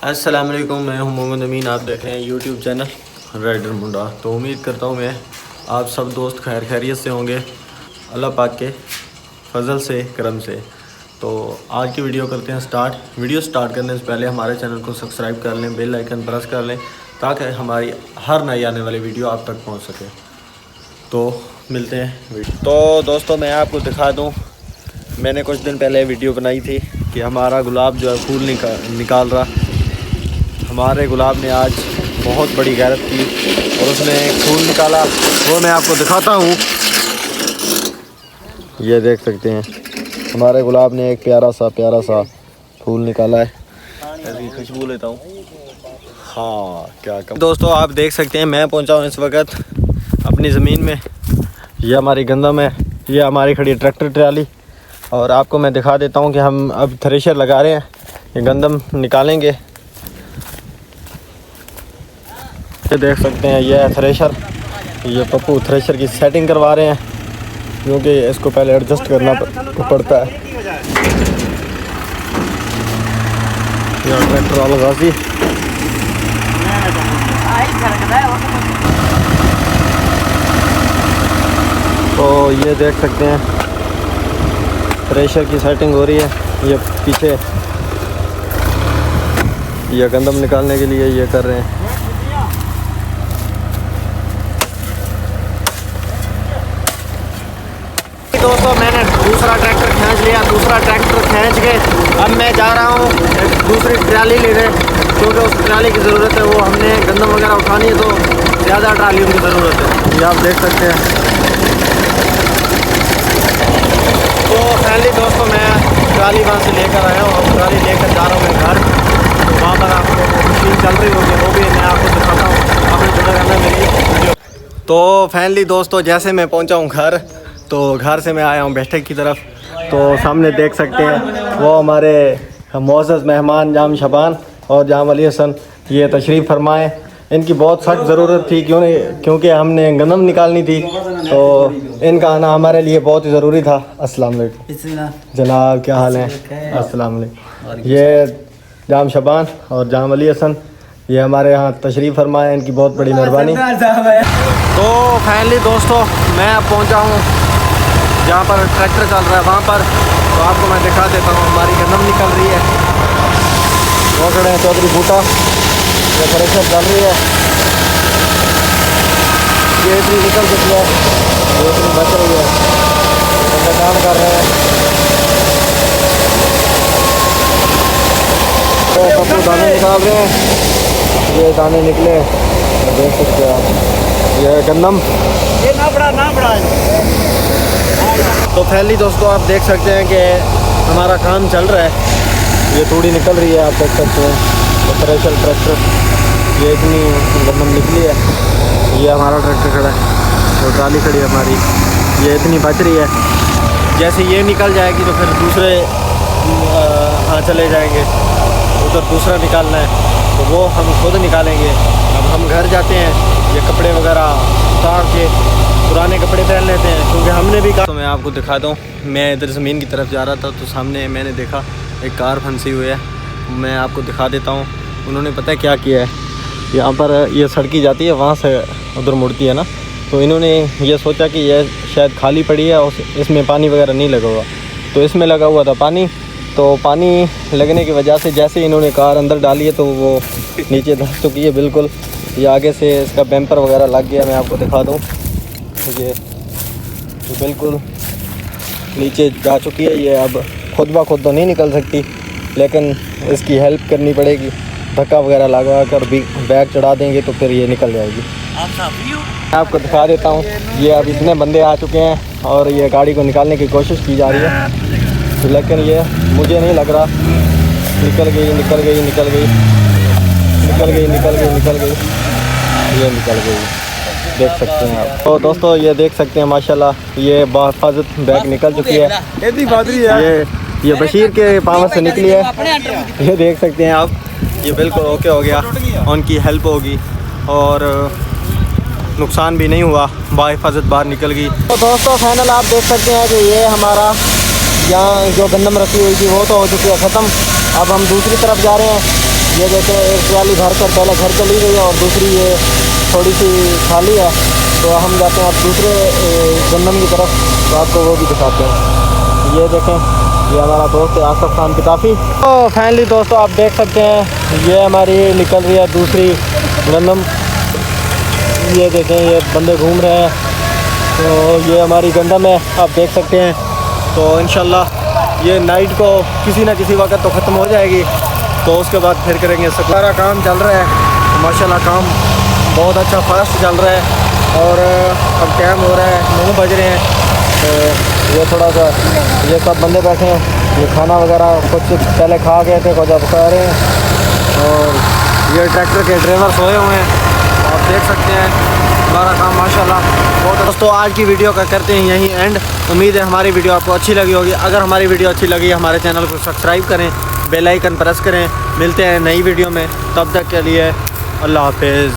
अस्सलाम वालेकुम, मैं हूं मोहम्मद अमीन। आप देख रहे हैं यूट्यूब चैनल राइडर मुंडा। तो उम्मीद करता हूं मैं आप सब दोस्त खैरियत से होंगे, अल्लाह पाक के फजल से करम से। तो आज की वीडियो करते हैं स्टार्ट। वीडियो स्टार्ट करने से पहले हमारे चैनल को सब्सक्राइब कर लें, बेल आइकन प्रेस कर लें ताकि हमारी हर नई आने वाली वीडियो आप तक पहुँच सके। तो मिलते हैं वीडियो। तो दोस्तों मैं आपको दिखा दूँ, मैंने कुछ दिन पहले वीडियो बनाई थी कि हमारा गुलाब जो है फूल निकाल रहा। हमारे गुलाब ने आज बहुत बड़ी गैरत की और उसने एक फूल निकाला, वो मैं आपको दिखाता हूँ। ये देख सकते हैं हमारे गुलाब ने एक प्यारा सा फूल निकाला है। ऐसी खुशबू लेता हूँ। हाँ क्या कम। दोस्तों आप देख सकते हैं मैं पहुँचा हूँ इस वक्त अपनी ज़मीन में। ये हमारी गंदम है, ये हमारी खड़ी ट्रैक्टर ट्राली। और आपको मैं दिखा देता हूँ कि हम अब थ्रेशर लगा रहे हैं, ये गंदम निकालेंगे। ये देख सकते हैं ये है थ्रेशर। ये पप्पू थ्रेशर की सेटिंग करवा रहे हैं क्योंकि इसको पहले एडजस्ट करना पड़ता है। ये ट्रैक्टर वाला गाजी। तो ये देख सकते हैं थ्रेशर की सेटिंग हो रही है। ये पीछे ये गंदम निकालने के लिए ये कर रहे हैं। दोस्तों मैंने दूसरा ट्रैक्टर खींच लिया। दूसरा ट्रैक्टर खींच के अब मैं जा रहा हूँ दूसरी ट्राली लेने, क्योंकि उस ट्राली की ज़रूरत है। वो हमने गंदम वगैरह उठानी है तो ज़्यादा ट्रालियों की ज़रूरत है। ये आप देख सकते हैं। तो पहले दोस्तों मैं ट्राली वहाँ से लेकर आया हूँ और ट्राली लेकर जा रहा हूँ मैं घर। तो वहाँ पर आपको मशीन चल रही होगी, वो भी मैं आपको दिखाता हूँ। आपने जुड़ा रहना मेरी वीडियो। तो फाइनली दोस्तों जैसे मैं पहुँचा हूँ घर, तो घर से मैं आया हूँ बैठक की तरफ। तो सामने देख सकते हैं वो हमारे मोअज़्ज़ज़ मेहमान जाम शबान और जाम अली हसन ये तशरीफ़ फरमाए। इनकी बहुत सख्त ज़रूरत थी क्योंकि हमने गंदम निकालनी थी, तो इनका आना हमारे लिए बहुत ही ज़रूरी था। अस्सलाम वालेकुम जनाब, क्या हाल है? अस्सलाम वालेकुम। ये जाम शबान और जाम अली हसन ये हमारे यहाँ तशरीफ़ फरमाए, इनकी बहुत बड़ी मेहरबानी। तो फाइनली दोस्तों मैं अब पहुँचा हूँ जहाँ पर ट्रैक्टर चल रहा है वहाँ पर। तो आपको मैं दिखा देता हूँ हमारी गंदम निकल रही है। वो खड़े हैं चौधरी बूटा, ये थ्रेशर चल रही है। ये इतनी निकल चुकी है, ये इतनी बच रही है, बंदे काम कर रहे हैं। तो पप्पू दाने निकाल रहे हैं, ये दाने निकले देख सकते हैं आप। ये गंदम ना बड़ा। तो पहली दोस्तों आप देख सकते हैं कि हमारा काम चल रहा है। ये थोड़ी निकल रही है, आप देख सकते हैं। तो थ्रेशर ट्रैक्टर ये इतनी गंदम निकली है। ये हमारा ट्रैक्टर खड़ा है, तो ट्राली खड़ी है हमारी, ये इतनी बच रही है। जैसे ये निकल जाएगी तो फिर दूसरे हाँ चले जाएंगे, उधर दूसरा निकालना है तो वो हम खुद निकालेंगे। अब हम घर जाते हैं, ये कपड़े वगैरह उतार के पुराने कपड़े पहन लेते हैं क्योंकि हमने भी कहा। तो मैं आपको दिखाता हूँ, मैं इधर ज़मीन की तरफ जा रहा था तो सामने मैंने देखा एक कार फंसी हुई है। मैं आपको दिखा देता हूँ। उन्होंने पता है क्या किया है, यहाँ पर ये सड़की जाती है वहाँ से उधर मुड़ती है ना, तो इन्होंने ये सोचा कि ये शायद खाली पड़ी है और इसमें पानी वगैरह नहीं लगा हुआ, तो इसमें लगा हुआ था पानी। तो पानी लगने की वजह से जैसे इन्होंने कार अंदर डाली है तो वो नीचे धंस चुकी है बिल्कुल। ये आगे से इसका बेम्पर वगैरह लग गया। मैं आपको दिखा दूँ, ये बिल्कुल नीचे जा चुकी है। ये अब खुद ब खुद तो नहीं निकल सकती, लेकिन इसकी हेल्प करनी पड़ेगी। धक्का वगैरह लगा कर भी बैग चढ़ा देंगे तो फिर ये निकल जाएगी। मैं आपको दिखा देता हूँ। ये अब इतने बंदे आ चुके हैं और ये गाड़ी को निकालने की कोशिश की जा रही है, लेकिन ये मुझे नहीं लग रहा निकल गई। ये निकल गई, देख सकते हैं आप। तो दोस्तों ये देख सकते हैं माशाल्लाह ये बाहिफाजत बैग निकल चुकी है। ये बशीर के पाँव से निकली है, ये देख सकते हैं आप। ये बिल्कुल ओके हो गया, उनकी हेल्प होगी और नुकसान भी नहीं हुआ, बाहिफाजत बाहर निकल गई। तो दोस्तों फाइनल आप देख सकते हैं कि ये हमारा यहाँ जो गंदम रखी हुई थी वो तो हो चुकी है ख़त्म। अब हम दूसरी तरफ जा रहे हैं ये देखें एक ट्राली भर कर पहले घर चली गई है और दूसरी ये थोड़ी सी खाली है। तो हम जाते हैं अब दूसरे गंदम की तरफ, तो आपको वो भी दिखाते हैं। ये देखें, ये हमारा दोस्त है आसफ खान पिताफी। तो फाइनली दोस्तों आप देख सकते हैं ये हमारी निकल रही है दूसरी गंदम। ये देखें ये बंदे घूम रहे हैं, तो ये हमारी गंदम है, आप देख सकते हैं। तो इंशाल्लाह ये नाइट को किसी ना किसी वक्त तो ख़त्म हो जाएगी, तो उसके बाद फिर करेंगे। सारा काम चल रहा है, तो माशाल्लाह काम बहुत अच्छा फास्ट चल रहा है। और अब टाइम हो रहा है 9 बज रहे हैं। तो ये थोड़ा सा ये सब बंदे बैठे हैं, ये खाना वगैरह कुछ पहले खा गए थे, कुछ अब खा रहे हैं। और ये ट्रैक्टर के ड्राइवर सोए हुए हैं, आप देख सकते हैं। हमारा काम माशाल्लाह बहुत। दोस्तों आज की वीडियो का करते हैं यहीं एंड। उम्मीद है हमारी वीडियो आपको अच्छी लगी होगी। अगर हमारी वीडियो अच्छी लगी हमारे चैनल को सब्सक्राइब करें, बेल आइकन प्रेस करें। मिलते हैं नई वीडियो में, तब तक के लिए अल्लाह हाफिज़।